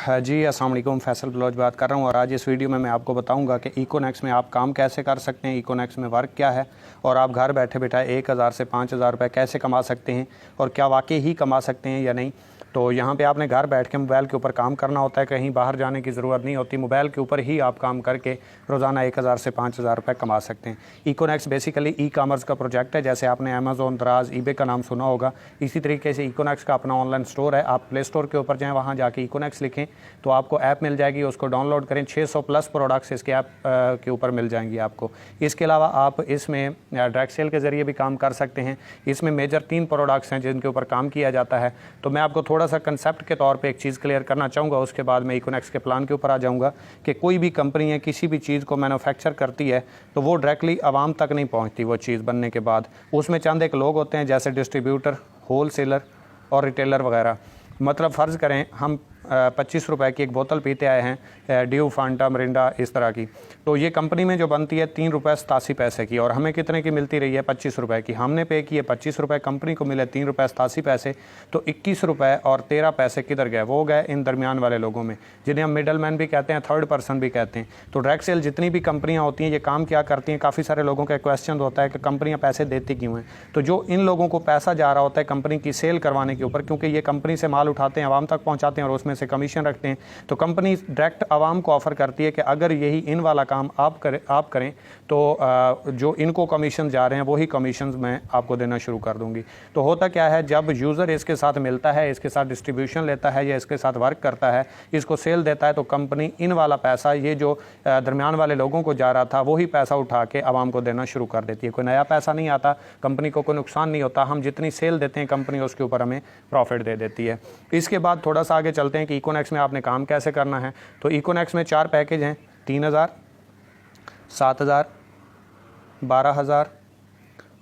हाँ जी, अस्सलाम वालेकुम। फैसल बलोच बात कर रहा हूँ और आज इस वीडियो में मैं आपको बताऊंगा कि इकोनेक्स में आप काम कैसे कर सकते हैं, इकोनेक्स में वर्क क्या है और आप घर बैठे बैठे 1000 से 5000 रुपये कैसे कमा सकते हैं और क्या वाकई ही कमा सकते हैं या नहीं। तो यहाँ पे आपने घर बैठ के मोबाइल के ऊपर काम करना होता है, कहीं बाहर जाने की ज़रूरत नहीं होती। मोबाइल के ऊपर ही आप काम करके रोज़ाना 1000 से 5000 रुपये कमा सकते हैं। इकोनेक्स बेसिकली ई कामर्स का प्रोजेक्ट है। जैसे आपने अमेज़ोन, दराज, ईबे का नाम सुना होगा, इसी तरीके से इकोनेक्स का अपना ऑनलाइन स्टोर है। आप प्ले स्टोर के ऊपर जाएँ, वहाँ जाके इकोनेक्स लिखें तो आपको ऐप मिल जाएगी, उसको डाउनलोड करें। 600 प्लस प्रोडक्ट्स इसके ऐप के ऊपर मिल जाएंगी आपको। इसके अलावा आप इसमें डायरेक्ट सेल के ज़रिए भी काम कर सकते हैं। इसमें मेजर 3 प्रोडक्ट्स हैं जिनके ऊपर काम किया जाता है। तो मैं आपको थोड़ा सा कंसेप्ट के तौर पे एक चीज़ क्लियर करना चाहूँगा, उसके बाद मैं इकोनेक्स के प्लान के ऊपर आ जाऊँगा कि कोई भी कंपनी है किसी भी चीज़ को मैन्युफैक्चर करती है तो वो डायरेक्टली आवाम तक नहीं पहुँचती। वो चीज़ बनने के बाद उसमें चंद एक लोग होते हैं, जैसे डिस्ट्रीब्यूटर, होल सेलर और रिटेलर वगैरह। मतलब फ़र्ज़ करें हम 25 रुपए की एक बोतल पीते आए हैं, ड्यू, फांटा, मिरिंडा, इस तरह की। तो ये कंपनी में जो बनती है 3 रुपये 87 पैसे की, और हमें कितने की मिलती रही है? 25 रुपए की। हमने पे किए 25 रुपये, कंपनी को मिले 3 रुपये 87 पैसे। तो 21 रुपये और 13 पैसे किधर गए? वो गए इन दरमियान वाले लोगों में, जिन्हें हम मिडल मैन भी कहते हैं, थर्ड पर्सन भी कहते हैं। तो डायरेक्ट सेल जितनी भी कंपनियाँ होती हैं ये काम क्या करती हैं? काफ़ी सारे लोगों का क्वेश्चन होता है कि कंपनियाँ पैसे देती क्यों हैं? तो जो इन लोगों को पैसा जा रहा होता है कंपनी की सेल करवाने के ऊपर, क्योंकि ये कंपनी से माल उठाते हैं, आवाम तक पहुँचाते हैं और उसमें से कमीशन रखते हैं। तो कंपनी डायरेक्ट आवाम को ऑफर करती है कि अगर यही इन वाला काम आप करें तो जो इनको कमीशन जा रहे हैं वही कमीशन मैं आपको देना शुरू कर दूंगी। तो होता क्या है, जब यूज़र इसके साथ मिलता है, इसके साथ डिस्ट्रीब्यूशन लेता है या इसके साथ वर्क करता है, इसको सेल देता है, तो कंपनी इन वाला पैसा, ये जो दरमियान वाले लोगों को जा रहा था, वही पैसा उठा के आवाम को देना शुरू कर देती है। कोई नया पैसा नहीं आता, कंपनी को कोई नुकसान नहीं होता। हम जितनी सेल देते हैं कंपनी उसके ऊपर हमें प्रॉफिट दे देती है। इसके बाद थोड़ा सा आगे चलते हैं कि इकोनेक्स में आपने काम कैसे करना है। तो इकोनेक्स में 4 पैकेज हैं, 3000, 7000, 12000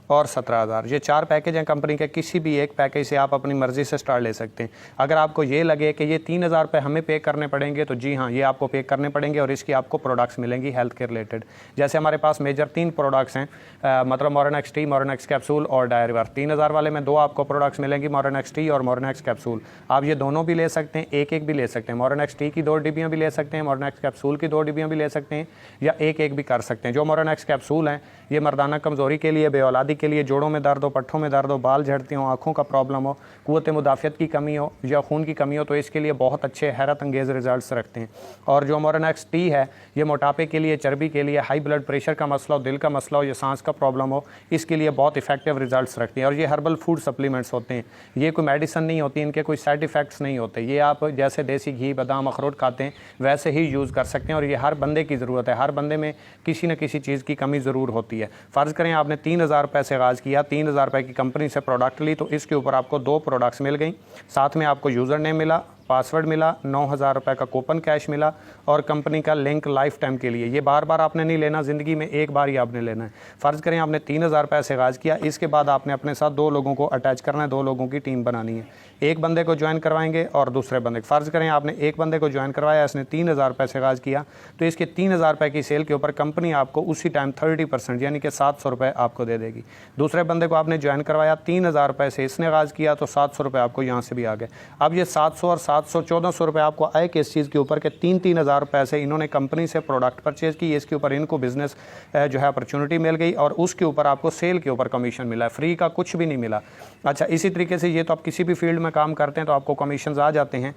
और 17000। ये 4 पैकेज हैं कंपनी के। किसी भी एक पैकेज से आप अपनी मर्ज़ी से स्टार्ट ले सकते हैं। अगर आपको ये लगे कि ये 3000 रुपये हमें पे करने पड़ेंगे, तो जी हाँ, ये आपको पे करने पड़ेंगे और इसकी आपको प्रोडक्ट्स मिलेंगी हेल्थ के रिलेटेड। जैसे हमारे पास मेजर 3 प्रोडक्ट्स हैं, मतलब मोरेनेक्स टी, मोरेनेक्स कैप्सूल और डायरीवर्स। 3000 वाले में 2 आपको प्रोडक्ट्स मिलेंगी, मोरेनेक्स टी और मोरेनेक्स कैप्सूल। आप ये दोनों भी ले सकते हैं, एक एक भी ले सकते हैं। मोरेनेक्स टी की 2 डिब्बियाँ भी ले सकते हैं, मोरेनेक्स कैप्सूल की 2 डिब्बियाँ भी ले सकते हैं, या एक एक भी कर सकते हैं। जो मोरेनेक्स कैप्सूल हैं ये मर्दाना कमज़ोरी के लिए, बेऔलादी के लिए, जोड़ों में दर्द हो, पट्ठों में दर्द हो, बाल झड़ते हो, आँखों का प्रॉब्लम हो, क़ुव्वत मुदाफ़ियत की कमी हो या खून की कमी हो, तो इसके लिए बहुत अच्छे हैरत अंगेज़ रिजल्ट्स रखते हैं। और जो मोरेनेक्स टी है ये मोटापे के लिए, चर्बी के लिए, हाई ब्लड प्रेशर का मसला हो, दिल का मसला हो या सांस का प्रॉब्लम हो, इसके लिए बहुत इफेक्टिव रिजल्ट्स रखती हैं। और ये हर्बल फूड सप्लीमेंट्स होते हैं, ये कोई मेडिसिन नहीं होती, इनके कोई साइड इफ़ेक्ट्स नहीं होते। ये आप जैसे देसी घी, बादाम, अखरोट खाते हैं वैसे ही यूज़ कर सकते हैं। और ये हर बंदे की ज़रूरत है, हर बंदे में किसी न किसी चीज़ की कमी ज़रूर होती है। फ़र्ज़ करें आपने 3000 रुपये से आगाज़ किया, 3000 रुपये की कंपनी से प्रोडक्ट ली, तो इसके ऊपर आपको 2 प्रोडक्ट्स मिल गई, साथ में आपको यूज़र नेम मिला, पासवर्ड मिला, 9000 रुपये का कूपन कैश मिला और कंपनी का लिंक लाइफ टाइम के लिए। ये बार बार आपने नहीं लेना, ज़िंदगी में एक बार ही आपने लेना है। फ़र्ज़ करें आपने 3000 रुपये से आगाज़ किया, इसके बाद आपने अपने साथ 2 लोगों को अटैच करना है, 2 लोगों की टीम बनानी है। एक बंदे को ज्वाइन करवाएंगे और दूसरे बंदे, फ़र्ज़ करें आपने एक बंदे को ज्वाइन करवाया, इसने 3000 रुपये से आगाज़ किया, तो इसके 3000 रुपये की सेल के ऊपर कंपनी आपको उसी टाइम 30% यानी कि 700 रुपये आपको दे देगी। दूसरे बंदे को आपने ज्वाइन करवाया, 3000 रुपये से इसने आगाज़ किया, तो 700 रुपये आपको यहाँ से भी आ गए। अब ये 700 और 700 1400 रुपये आपको आए किस चीज़ के ऊपर के 3-3 हज़ार रुपये से इन्होंने कंपनी से प्रोडक्ट परचेज़ की, इसके ऊपर इनको बिज़नेस जो है अपॉर्चुनिटी मिल गई और उसके ऊपर आपको सेल के ऊपर कमीशन मिला है। फ्री का कुछ भी नहीं मिला। अच्छा, इसी तरीके से ये तो आप किसी भी फील्ड में काम करते हैं तो आपको कमीशन आ जाते हैं,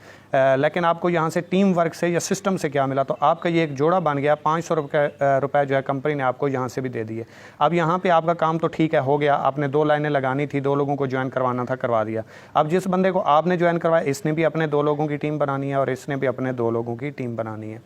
लेकिन आपको यहाँ से टीम वर्क से या सिस्टम से क्या मिला? तो आपका ये एक जोड़ा बन गया, 500 रुपये जो है कंपनी ने आपको यहाँ से भी दे दिए। अब यहाँ पे आपका काम तो ठीक है, हो गया, आपने 2 लाइनें लगानी थी, 2 लोगों को ज्वाइन करवाना था, करवा दिया। अब जिस बंदे को आपने ज्वाइन करवाया इसने भी अपने 2 लोगों की टीम बनानी है और इसने भी अपने 2 लोगों की टीम बनानी है।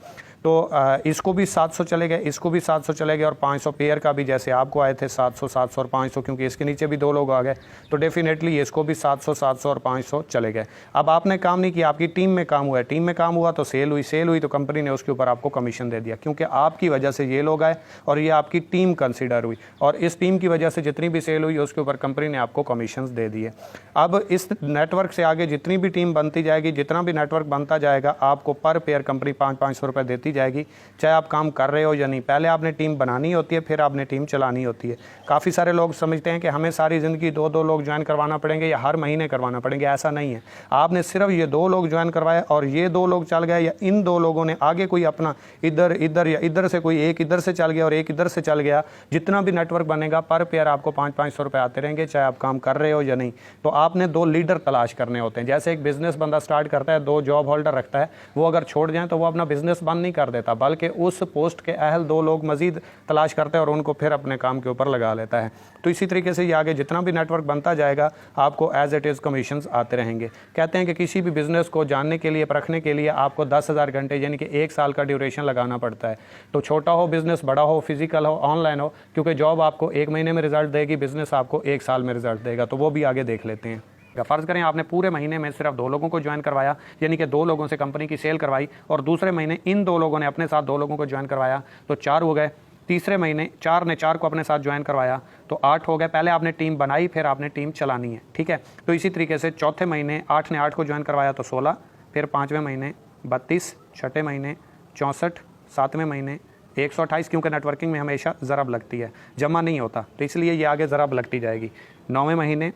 तो इसको भी 700 चले गए, इसको भी 700 चले गए और 500 पेयर का भी, जैसे आपको आए थे 700, 700 और 500, क्योंकि इसके नीचे भी 2 लोग आ गए, तो डेफिनेटली इसको भी 700, 700 और 500 चले गए। अब आपने काम नहीं किया, आपकी टीम में काम हुआ है, टीम में काम हुआ तो सेल हुई तो कंपनी ने उसके ऊपर आपको कमीशन दे दिया, क्योंकि आपकी वजह से ये लोग आए और ये आपकी टीम कंसिडर हुई और इस टीम की वजह से जितनी भी सेल हुई उसके ऊपर कंपनी ने आपको कमीशन दे दिए। अब इस नेटवर्क से आगे जितनी भी टीम बनती जाएगी, जितना भी नेटवर्क बनता जाएगा, आपको पर पेयर कंपनी 500 रुपये देती जाएगी, चाहे आप काम कर रहे हो या नहीं। पहले आपने टीम बनानी होती है, फिर आपने टीम चलानी होती है। काफ़ी सारे लोग समझते हैं कि हमें सारी ज़िंदगी 2-2 लोग ज्वाइन करवाना पड़ेंगे या हर महीने करवाना पड़ेंगे, ऐसा नहीं है। आपने सिर्फ ये 2 लोग ज्वाइन करवाए और ये 2 लोग चल गए, या इन 2 लोगों ने आगे कोई अपना इधर या इधर से कोई एक इधर से चल गया और एक इधर से चल गया, जितना भी नेटवर्क बनेगा पर पेयर आपको 500-500 रुपये आते रहेंगे, चाहे आप काम कर रहे हो या नहीं। तो आपने 2 लीडर तलाश करने होते हैं। जैसे एक बिजनेस बंदा स्टार्ट करता है, 2 जॉब होल्डर रखता है, वो अगर छोड़ जाए तो वो अपना बिजनेस बंद नहीं कर देता, बल्कि उस पोस्ट के अहल 2 लोग मजीद तलाश करता है और उनको फिर अपने काम के ऊपर लगा लेता है। तो इसी तरीके से ये आगे जितना भी नेटवर्क बनता जाएगा, आपको एज इट इज़ कमीशंस आते रहेंगे। कहते हैं कि किसी भी बिजनेस को जानने के लिए, परखने के लिए आपको 10,000 घंटे यानी कि 1 साल का ड्यूरेशन लगाना पड़ता है। तो छोटा हो बिजनेस, बड़ा हो, फिजिकल हो, ऑनलाइन हो, क्योंकि जॉब आपको 1 महीने में रिजल्ट देगी, बिजनेस आपको 1 साल में रिजल्ट देगा। तो वो भी आगे देख लेते हैं। फ़र्ज़ करें आपने पूरे महीने में सिर्फ 2 लोगों को ज्वाइन करवाया, यानी कि 2 लोगों से कंपनी की सेल करवाई, और दूसरे महीने इन 2 लोगों ने अपने साथ 2 लोगों को ज्वाइन करवाया, तो 4 हो गए। तीसरे महीने 4 ने 4 को अपने साथ ज्वाइन करवाया, तो 8 हो गए। पहले आपने टीम बनाई, फिर आपने टीम चलानी है, ठीक है। तो इसी तरीके से चौथे महीने 8 ने 8 को ज्वाइन करवाया तो 16, फिर 5वें महीने 32, छठे महीने 64, 7वें महीने 128, क्योंकि नेटवर्किंग में हमेशा ज़रब लगती है, जमा नहीं होता, तो इसलिए ये आगे ज़रब लगती जाएगी। 9वें महीने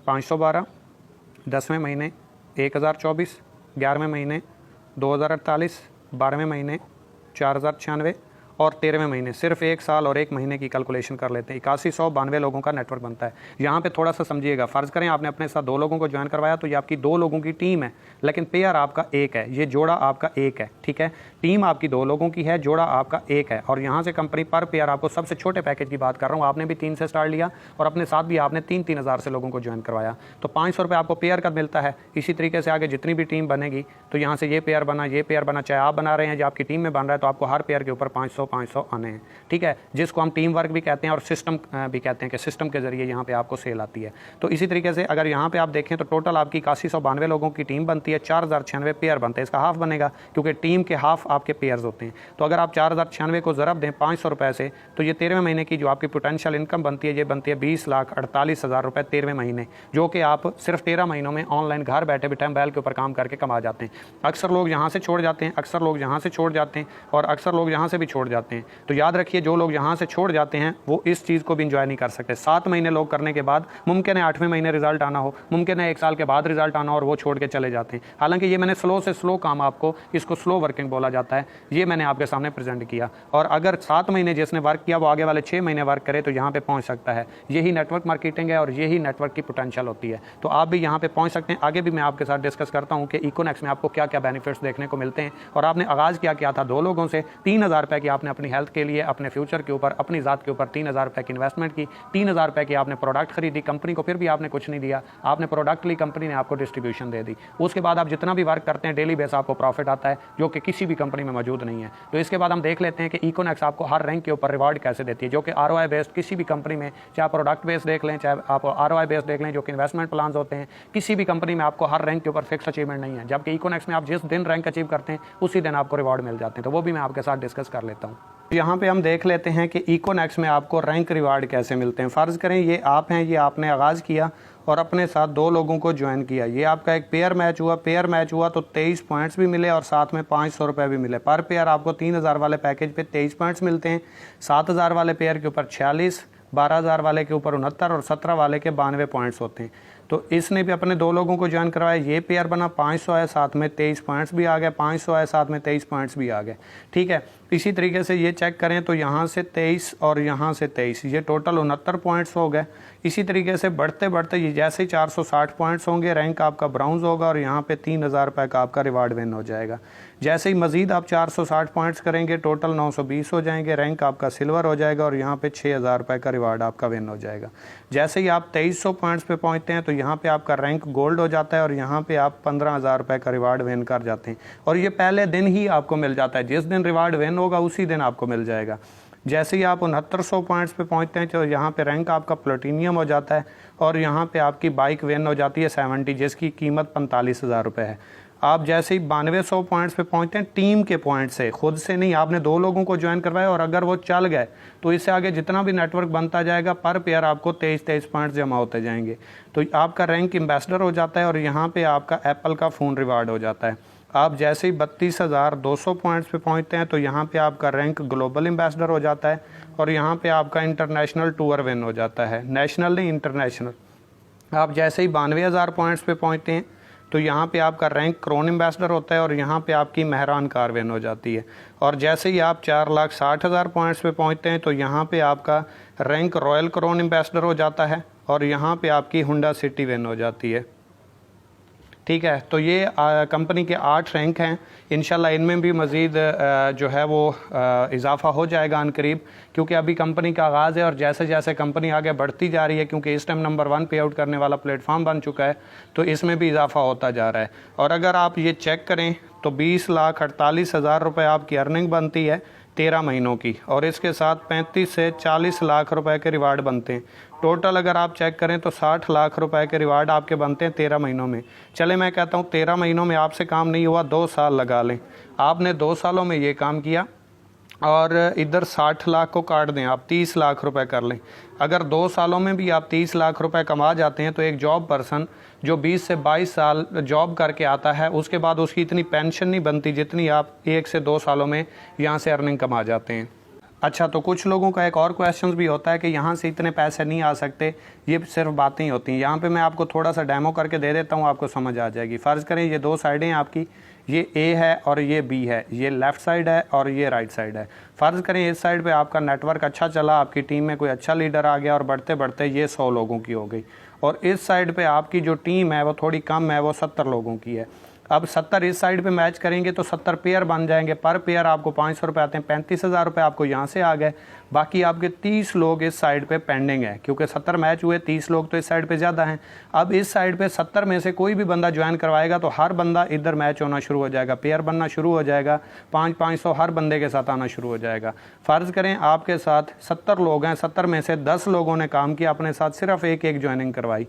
512, 10वें महीने 1024, 11वें महीने 2048, 12वें महीने 4096 और 13वें महीने सिर्फ 1 साल और 1 महीने की कैलकुलेशन कर लेते हैं, 8192 लोगों का नेटवर्क बनता है। यहाँ पे थोड़ा सा समझिएगा, फ़र्ज़ करें आपने अपने साथ 2 लोगों को ज्वाइन करवाया, तो ये आपकी 2 लोगों की टीम है, लेकिन पेयर आपका 1 है, ये जोड़ा आपका 1 है, ठीक है। टीम आपकी 2 लोगों की है, जोड़ा आपका 1 है, और यहाँ से कंपनी पर पेयर आपको सबसे छोटे पैकेज की बात कर रहा हूँ, आपने भी 3 से स्टार्ट लिया और अपने साथ भी आपने 3-3 हज़ार से लोगों को ज्वाइन करवाया, तो 500 रुपये आपको पेयर का मिलता है। इसी तरीके से आगे जितनी भी टीम बनेगी, तो यहाँ से ये पेयर बना, ये पेयर बना, चाहे आप बना रहे हैं या आपकी टीम में बन रहा है, तो आपको हर पेयर के ऊपर 500-500 आने हैं, ठीक है, जिसको हम टीम वर्क भी कहते हैं और सिस्टम भी कहते हैं कि सिस्टम के जरिए यहाँ पे आपको सेल आती है। तो इसी तरीके से अगर यहाँ पे आप देखें तो टोटल आपकी 8192 लोगों की टीम बनती है, 4096 पेयर बनते हैं। इसका हाफ बनेगा क्योंकि टीम के हाफ आपके पेयर्स होते हैं। तो अगर आप 4096 को ज़रब दें 500 रुपये से, तो ये 13वें महीने की जो आपकी पोटेंशियल इनकम बनती है, ये बनती है 20,48,000 रुपये 13वें महीने, जो कि आप सिर्फ 13 महीनों में ऑनलाइन घर बैठे बैठे मोबाइल के ऊपर काम करके कमा जाते हैं। अक्सर लोग यहाँ से छोड़ जाते हैं, अक्सर लोग यहाँ से छोड़ जाते हैं और अक्सर लोग यहाँ से भी छोड़ जाते हैं। तो याद रखिए, जो लोग यहाँ से छोड़ जाते हैं वो इस चीज़ को भी इंजॉय नहीं कर सकते। 7 महीने लोग करने के बाद मुमकिन है 8वें महीने रिजल्ट आना हो, मुमकिन है 1 साल के बाद रिजल्ट आना हो, और वो छोड़ के चले जाते हैं। हालांकि ये मैंने स्लो से स्लो काम, आपको इसको स्लो वर्किंग बोला जाता है, ये मैंने आपके सामने प्रेजेंट किया। और अगर 7 महीने जिसने वर्क किया वो आगे वाले 6 महीने वर्क करे तो यहाँ पे पहुँच सकता है। यही नेटवर्क मार्केटिंग है और यही नेटवर्क की पोटेंशियल होती है। तो आप भी यहाँ पे पहुँच सकते हैं। आगे भी मैं आपके साथ डिस्कस करता हूँ कि इकोनेक्स में आपको क्या क्या बेनिफिट्स देखने को मिलते हैं। और आपने आगाज़ क्या किया था 2 लोगों से, 3,000 रुपये की आपने अपनी हेल्थ के लिए, अपने फ्यूचर के ऊपर, अपनी ज़ात के ऊपर 3,000 रुपये की इन्वेस्टमेंट की, 3,000 रुपये की आपने प्रोडक्ट खरीदी, कंपनी को फिर भी आपने कुछ नहीं दिया, आपने प्रोडक्ट ली, कंपनी ने आपको डिस्ट्रीब्यूशन दे दी। उसके बाद आप जितना भी वर्क करते हैं डेली बेस आपको प्रॉफिट आता है, जो कि किसी भी कंपनी में मौजूद नहीं है। तो इसके बाद हम देख लेते हैं कि इकोनेक्स आपको हर रैंक के ऊपर रिवार्ड कैसे देती है, जो कि ROI बेस्ड किसी भी कंपनी में, चाहे आप प्रोडक्ट बेस्ड देख लें, चाहे आप ROI बेस्ड देख लें, जो कि इन्वेस्टमेंट प्लान होते हैं, किसी भी कंपनी में आपको हर रैंक के ऊपर फिक्स अचीवमेंट नहीं है। जबकि इकोनेक्स में आप जिस दिन रैंक अचीव करते हैं उसी दिन आपको रिवार्ड मिल जाते हैं। तो वो भी मैं आपके साथ डिस्कस कर लेता हूँ। यहाँ पे हम देख लेते हैं कि इकोनेक्स में आपको रैंक रिवार्ड कैसे मिलते हैं। फ़र्ज़ करें ये आप हैं, ये आपने आगाज़ किया और अपने साथ 2 लोगों को ज्वाइन किया, ये आपका एक पेयर मैच हुआ, तो 23 पॉइंट्स भी मिले और साथ में 500 रुपये भी मिले। पर पेयर आपको 3,000 वाले पैकेज पे 23 पॉइंट्स मिलते हैं, 7,000 वाले पेयर के ऊपर 46, 12,000 वाले के ऊपर 69 और 17 वाले के 92 पॉइंट्स होते हैं। तो इसने भी अपने 2 लोगों को ज्वाइन करवाया, ये पेयर बना, 500 है, साथ में 23 पॉइंट्स भी आ गए, 500 है, साथ में 23 पॉइंट्स भी आ गए, ठीक है। इसी तरीके से ये चेक करें तो यहाँ से 23 और यहाँ से 23, ये टोटल 69 पॉइंट्स हो गए। इसी तरीके से बढ़ते बढ़ते ये जैसे ही 460 पॉइंट्स होंगे, रैंक आपका ब्राउन्ज होगा और यहाँ पे 3,000 रुपये का आपका रिवार्ड विन हो जाएगा। जैसे ही मज़ीद आप 460 पॉइंट्स करेंगे, टोटल 920 हो जाएंगे, रैंक आपका सिल्वर हो जाएगा और यहाँ पे 6,000 रुपये का रिवार्ड आपका विन हो जाएगा। जैसे ही आप 2300 पॉइंट्स पे पहुँचते हैं तो यहाँ पे आपका रैंक गोल्ड हो जाता है और यहाँ पे आप 15,000 रुपये का रिवार्ड विन कर जाते हैं। और ये पहले दिन ही आपको मिल जाता है, जिस दिन रिवार्ड विन होगा उसी दिन आपको मिल जाएगा। जैसे ही आप 6900 पॉइंट्स पे पहुंचते हैं तो यहाँ पे रैंक आपका प्लेटिनियम हो जाता है और यहाँ पे आपकी बाइक विन हो जाती है 70, जिसकी कीमत 45,000 रुपये है। आप जैसे ही 9200 पॉइंट्स पे पहुंचते हैं, टीम के पॉइंट से, खुद से नहीं, आपने 2 लोगों को ज्वाइन करवाया और अगर वो चल गए तो इससे आगे जितना भी नेटवर्क बनता जाएगा पर पेयर आपको 23 पॉइंट्स जमा होते जाएंगे। तो आपका रैंक एम्बेसडर हो जाता है और यहाँ पे आपका एप्पल का फ़ोन रिवार्ड हो जाता है। आप जैसे ही 32,200 पॉइंट्स पे पहुंचते हैं तो यहाँ पे आपका रैंक ग्लोबल एम्बेसडर हो जाता है और यहाँ पे आपका इंटरनेशनल टूर विन हो जाता है, नेशनल नहीं इंटरनेशनल। आप जैसे ही 92,000 पॉइंट्स पे पहुंचते हैं तो यहाँ पे आपका रैंक क्रोन एम्बेसडर होता है और यहाँ पे आपकी मेहरान कार विन हो जाती है। और जैसे ही आप 4,60,000 पॉइंट्स पे पहुँचते हैं तो यहाँ पे आपका रैंक रॉयल क्रोन एम्बेसडर हो जाता है और यहाँ पे आपकी हुंडा सिटी विन हो जाती है। ठीक है, तो ये कंपनी के 8 रैंक हैं। इंशाल्लाह इनमें भी मज़ीद जो है वो इजाफा हो जाएगा अनकरीब, क्योंकि अभी कंपनी का आगाज़ है और जैसे जैसे कंपनी आगे बढ़ती जा रही है, क्योंकि इस टाइम नंबर 1 पे आउट करने वाला प्लेटफॉर्म बन चुका है, तो इसमें भी इजाफा होता जा रहा है। और अगर आप ये चेक करें तो 20,48,000 रुपये आपकी अर्निंग बनती है 13 महीनों की, और इसके साथ 35 से 40 लाख रुपए के रिवार्ड बनते हैं। टोटल अगर आप चेक करें तो 60 लाख रुपए के रिवार्ड आपके बनते हैं 13 महीनों में। चले मैं कहता हूँ 13 महीनों में आपसे काम नहीं हुआ, 2 साल लगा लें। आपने 2 सालों में ये काम किया और इधर 60 लाख को काट दें, आप 30 लाख रुपए कर लें। अगर 2 सालों में भी आप 30 लाख रुपए कमा जाते हैं तो एक जॉब पर्सन जो 20 से 22 साल जॉब करके आता है, उसके बाद उसकी इतनी पेंशन नहीं बनती जितनी आप 1 से 2 सालों में यहाँ से अर्निंग कमा जाते हैं। अच्छा, तो कुछ लोगों का एक और क्वेश्चन भी होता है कि यहाँ से इतने पैसे नहीं आ सकते, ये सिर्फ बातें ही होती हैं। यहाँ पे मैं आपको थोड़ा सा डेमो करके दे देता हूँ, आपको समझ आ जाएगी। फ़र्ज़ करें ये 2 साइडें हैं आपकी, ये ए है और ये बी है, ये लेफ़्ट साइड है और ये राइट साइड है। फ़र्ज़ करें इस साइड पे आपका नेटवर्क अच्छा चला, आपकी टीम में कोई अच्छा लीडर आ गया और बढ़ते बढ़ते ये 100 लोगों की हो गई, और इस साइड पे आपकी जो टीम है वो थोड़ी कम है, वो 70 लोगों की है। अब 70 इस साइड पे मैच करेंगे तो 70 पेयर बन जाएंगे, पर पेयर आपको 500 रुपये आते हैं, 35,000 रुपये आपको यहाँ से आ गए। बाकी आपके 30 लोग इस साइड पे पेंडिंग है, क्योंकि 70 मैच हुए, 30 लोग तो इस साइड पे ज़्यादा हैं। अब इस साइड पे 70 में से कोई भी बंदा ज्वाइन करवाएगा तो हर बंदा इधर मैच होना शुरू हो जाएगा, पेयर बनना शुरू हो जाएगा, 500 हर बंदे के साथ आना शुरू हो जाएगा। फ़र्ज़ करें आपके साथ 70 लोग हैं, 70 में से 10 लोगों ने काम किया, अपने साथ सिर्फ एक ज्वाइनिंग करवाई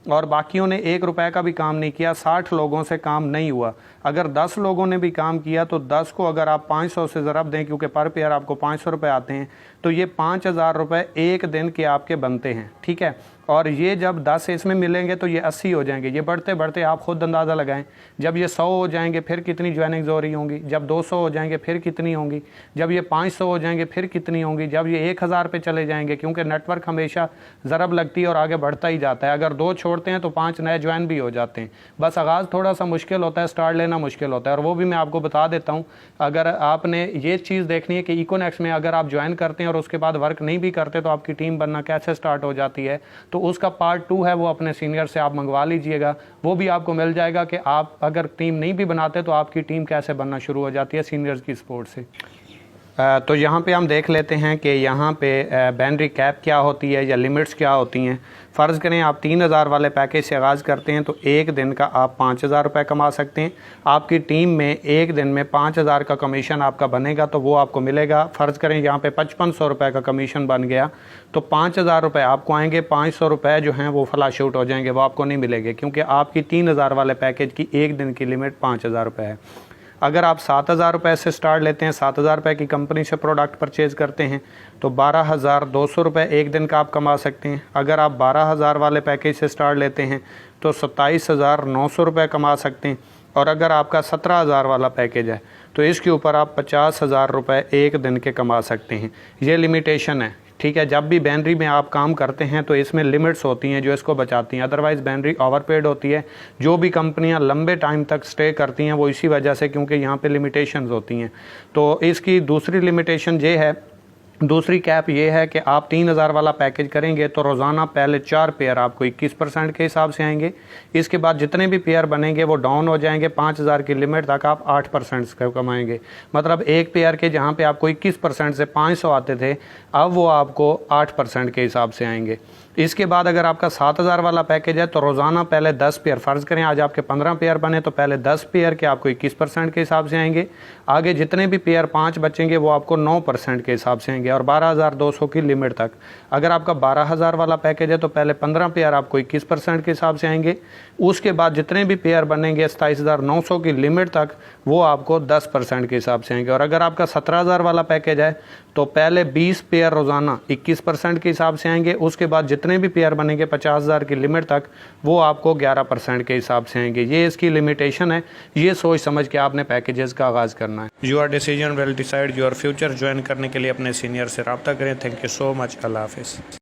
और बाकियों ने 1 रुपये का भी काम नहीं किया, 60 लोगों से काम नहीं हुआ। अगर 10 लोगों ने भी काम किया तो 10 को अगर आप 500 से ज़रब दें, क्योंकि पर पेयर आपको 500 रुपये आते हैं, तो ये 5,000 रुपये एक दिन के आपके बनते हैं। ठीक है, और ये जब 10 इसमें मिलेंगे तो ये 80 हो जाएंगे। ये बढ़ते बढ़ते आप खुद अंदाज़ा लगाएं, जब ये 100 हो जाएंगे फिर कितनी ज्वाइनिंग्स हो रही होंगी, जब 200 हो जाएंगे फिर कितनी होंगी, जब ये 500 हो जाएंगे फिर कितनी होंगी, जब ये 1,000 पे चले जाएंगे, क्योंकि नेटवर्क हमेशा ज़रब लगती है और आगे बढ़ता ही जाता है। अगर 2 छोड़ते हैं तो 5 नए ज्वाइन भी हो जाते हैं। बस आगाज़ थोड़ा सा मुश्किल होता है, स्टार्ट लेना मुश्किल होता है, और वो भी मैं आपको बता देता हूँ। अगर आपने ये चीज़ देखनी है कि इकोनेक्स में अगर आप ज्वाइन करते हैं और उसके बाद वर्क नहीं भी करते तो आपकी टीम बनना कैसे स्टार्ट हो जाती है, तो उसका पार्ट 2 है, वो अपने सीनियर से आप मंगवा लीजिएगा, वो भी आपको मिल जाएगा कि आप अगर टीम नहीं भी बनाते तो आपकी टीम कैसे बनना शुरू हो जाती है सीनियर्स की सपोर्ट से। तो यहाँ पे हम देख लेते हैं कि यहाँ पे बैनरी कैप क्या होती है या लिमिट्स क्या होती हैं। फ़र्ज़ करें आप 3,000 वाले पैकेज से आगाज़ करते हैं तो एक दिन का आप 5,000 रुपये कमा सकते हैं। आपकी टीम में एक दिन में 5,000 का कमीशन आपका बनेगा तो वो आपको मिलेगा। फ़र्ज़ करें यहाँ पे 5500 रुपये का कमीशन बन गया तो 5,000 रुपये आपको आएंगे, 500 रुपये जो हैं वो फ्लैश आउट हो जाएंगे, वो आपको नहीं मिलेंगे, क्योंकि आपकी 3,000 वाले पैकेज की एक दिन की लिमिट 5,000 रुपये है। अगर आप 7,000 रुपये से स्टार्ट लेते हैं, 7,000 रुपये की कंपनी से प्रोडक्ट परचेज़ करते हैं तो 12,200 रुपये एक दिन का आप कमा सकते हैं। अगर आप 12,000 वाले पैकेज से स्टार्ट लेते हैं तो 27,900 रुपये कमा सकते हैं। और अगर आपका 17,000 वाला पैकेज है तो इसके ऊपर आप 50,000 रुपये एक दिन के कमा सकते हैं। ये लिमिटेशन है। ठीक है, जब भी बैनरी में आप काम करते हैं तो इसमें लिमिट्स होती हैं जो इसको बचाती हैं, अदरवाइज़ बैनरी ओवरपेड होती है। जो भी कंपनियां लंबे टाइम तक स्टे करती हैं वो इसी वजह से, क्योंकि यहाँ पे लिमिटेशंस होती हैं। तो इसकी दूसरी लिमिटेशन ये है, दूसरी कैप ये है कि आप 3,000 वाला पैकेज करेंगे तो रोज़ाना पहले 4 पेयर आपको 21% के हिसाब से आएंगे। इसके बाद जितने भी पेयर बनेंगे वो डाउन हो जाएंगे, 5,000 की लिमिट तक आप 8% कमाएंगे। मतलब एक पेयर के जहाँ पे आपको 21% से 500 आते थे, अब वो आपको 8% के हिसाब से आएंगे। इसके बाद अगर आपका 7,000 वाला पैकेज है तो रोज़ाना पहले 10 पेयर, फ़र्ज़ करें आज आपके 15 पेयर बने तो पहले 10 पेयर के आपको 21% के हिसाब से आएंगे। आगे जितने भी पेयर 5 बचेंगे वो आपको 9% के हिसाब से आएंगे, और 12,200 की लिमिट तक। अगर आपका 12,000 वाला पैकेज है तो पहले 15 पेयर आपको 21% के हिसाब से आएंगे। उसके बाद जितने भी पेयर बनेंगे 27,900 की लिमिट तक वो आपको 10% के हिसाब से आएंगे। और अगर आपका 17,000 वाला पैकेज है तो पहले 20 पेयर रोज़ाना 21% के हिसाब से आएंगे। उसके बाद जितने भी पेयर बनेंगे 50,000 की लिमिट तक, वो आपको 11% के हिसाब से आएंगे। ये इसकी लिमिटेशन है, ये सोच समझ के आपने पैकेजेस का आगाज़ करना है। Your decision will decide your future. Join करने के लिए अपने सीनियर से रब्ता करें। Thank you so much. अल्लाह हाफिज़।